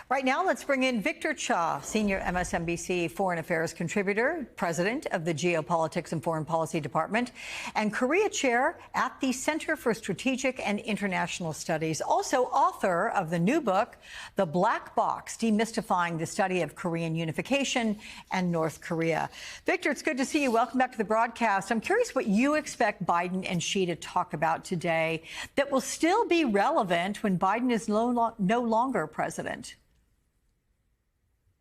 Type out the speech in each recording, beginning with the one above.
Right now, let's bring in Victor Cha, senior MSNBC foreign affairs contributor, president of the Geopolitics and Foreign Policy Department, and Korea chair at the Center for Strategic and International Studies, also author of the new book, The Black Box, Demystifying the Study of Korean Unification and North Korea. Victor, it's good to see you. Welcome back to the broadcast. I'm curious what you expect Biden and Xi to talk about today that will still be relevant when Biden is no longer president.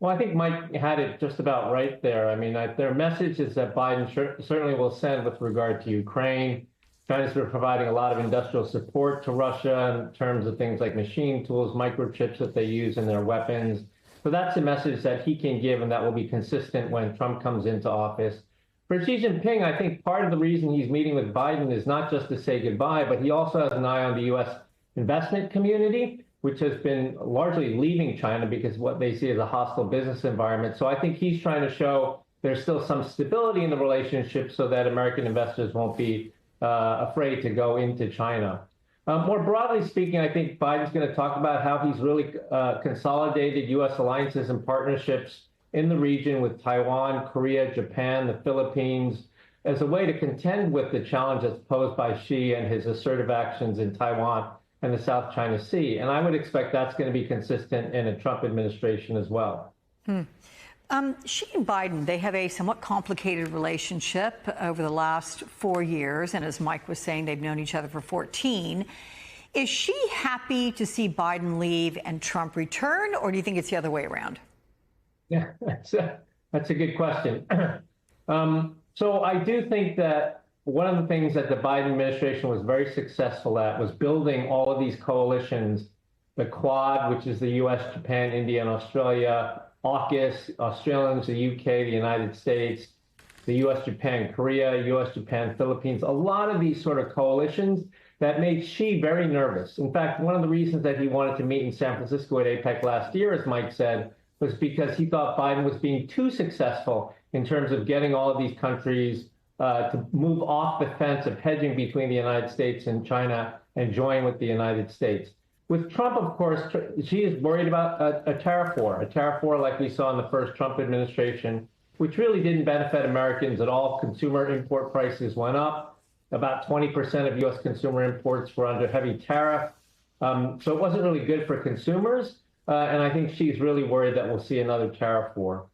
Well, I think Mike had it just about right there. I mean, their message is that Biden certainly will send with regard to Ukraine. China's been providing a lot of industrial support to Russia in terms of things like machine tools, microchips that they use in their weapons. So that's a message that he can give, and that will be consistent when Trump comes into office. For Xi Jinping, I think part of the reason he's meeting with Biden is not just to say goodbye, but he also has an eye on the U.S. investment community, which has been largely leaving China because of what they see as a hostile business environment. So I think he's trying to show there's still some stability in the relationship so that American investors won't be afraid to go into China. More broadly speaking, I think Biden's going to talk about how he's really consolidated U.S. alliances and partnerships in the region with Taiwan, Korea, Japan, the Philippines, as a way to contend with the challenge that's posed by Xi and his assertive actions in Taiwan and the South China Sea. And I would expect that's going to be consistent in a Trump administration as well. Xi and Biden, they have a somewhat complicated relationship over the last 4 years. And as Mike was saying, they've known each other for 14. Is Xi happy to see Biden leave and Trump return, or do you think it's the other way around? Yeah, that's a good question. So I do think that one of the things that the Biden administration was very successful at was building all of these coalitions, the Quad, which is the U.S., Japan, India, and Australia, AUKUS, Australians, the UK, the United States, the U.S., Japan, Korea, U.S., Japan, Philippines, a lot of these sort of coalitions that made Xi very nervous. In fact, one of the reasons that he wanted to meet in San Francisco at APEC last year, as Mike said, was because he thought Biden was being too successful in terms of getting all of these countries to move off the fence of hedging between the United States and China and join with the United States. With Trump, of course, Xi is worried about a tariff war like we saw in the first Trump administration, which really didn't benefit Americans at all. Consumer import prices went up. About 20% of U.S. consumer imports were under heavy tariff. So it wasn't really good for consumers. And I think Xi's really worried that we'll see another tariff war.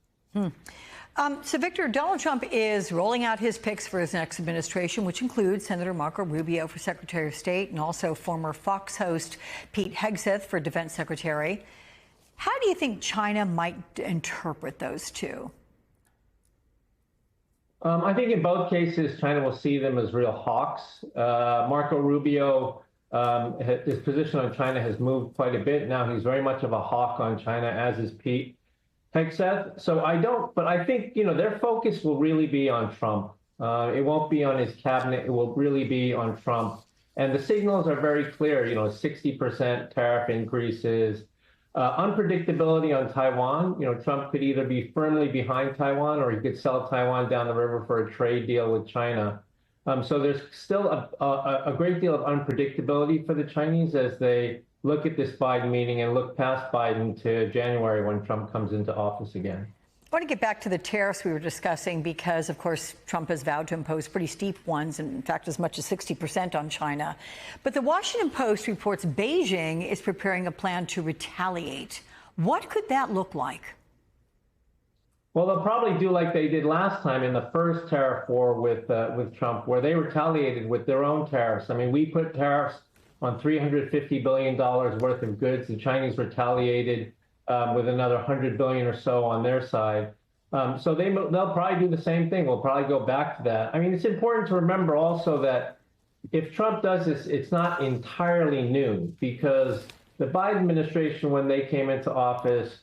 So, Victor, Donald Trump is rolling out his picks for his next administration, which includes Senator Marco Rubio for Secretary of State and also former Fox host Pete Hegseth for Defense Secretary. How do you think China might interpret those two? I think in both cases, China will see them as real hawks. Marco Rubio, his position on China has moved quite a bit. Now he's very much of a hawk on China, as is Pete Hegseth. So but I think, their focus will really be on Trump. It won't be on his cabinet. It will really be on Trump. And the signals are very clear, 60% tariff increases, unpredictability on Taiwan. Trump could either be firmly behind Taiwan or he could sell Taiwan down the river for a trade deal with China. So there's still a great deal of unpredictability for the Chinese as they look at this Biden meeting and look past Biden to January when Trump comes into office again. I want to get back to the tariffs we were discussing because, of course, Trump has vowed to impose pretty steep ones, and in fact, as much as 60% on China. But the Washington Post reports Beijing is preparing a plan to retaliate. What could that look like? Well, they'll probably do like they did last time in the first tariff war with Trump, where they retaliated with their own tariffs. I mean, we put tariffs on $350 billion worth of goods. The Chinese retaliated with another $100 billion or so on their side. So they'll probably do the same thing. We'll probably go back to that. I mean, it's important to remember also that if Trump does this, it's not entirely new, because the Biden administration, when they came into office,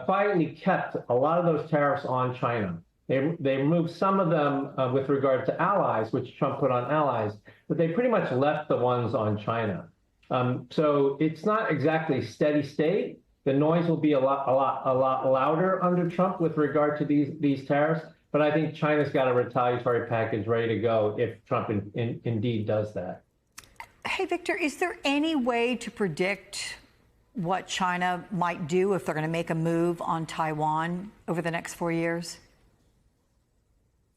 quietly kept a lot of those tariffs on China. They removed some of them with regard to allies, which Trump put on allies, but they pretty much left the ones on China. So it's not exactly steady state. The noise will be a lot louder under Trump with regard to these tariffs. But I think China's got a retaliatory package ready to go if Trump indeed does that. Hey, Victor, is there any way to predict what China might do if they're going to make a move on Taiwan over the next 4 years?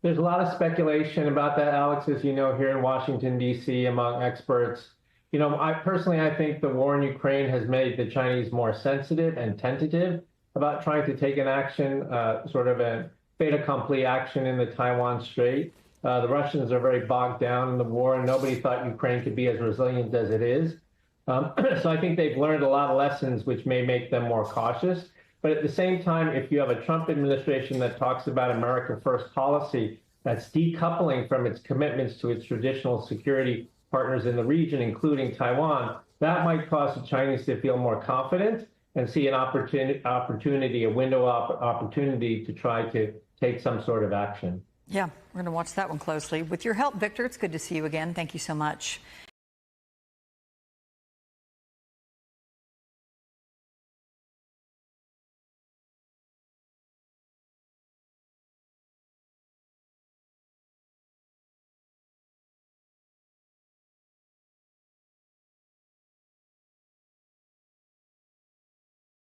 There's a lot of speculation about that, Alex, as you know, here in Washington, D.C., among experts. You know, I think the war in Ukraine has made the Chinese more sensitive and tentative about trying to take an action, sort of a fait accompli action in the Taiwan Strait. The Russians are very bogged down in the war, and nobody thought Ukraine could be as resilient as it is. So I think they've learned a lot of lessons which may make them more cautious. But at the same time, if you have a Trump administration that talks about America First policy, that's decoupling from its commitments to its traditional security partners in the region, including Taiwan, that might cause the Chinese to feel more confident and see an opportunity, a window of opportunity to try to take some sort of action. Yeah, we're going to watch that one closely. With your help, Victor, it's good to see you again. Thank you so much.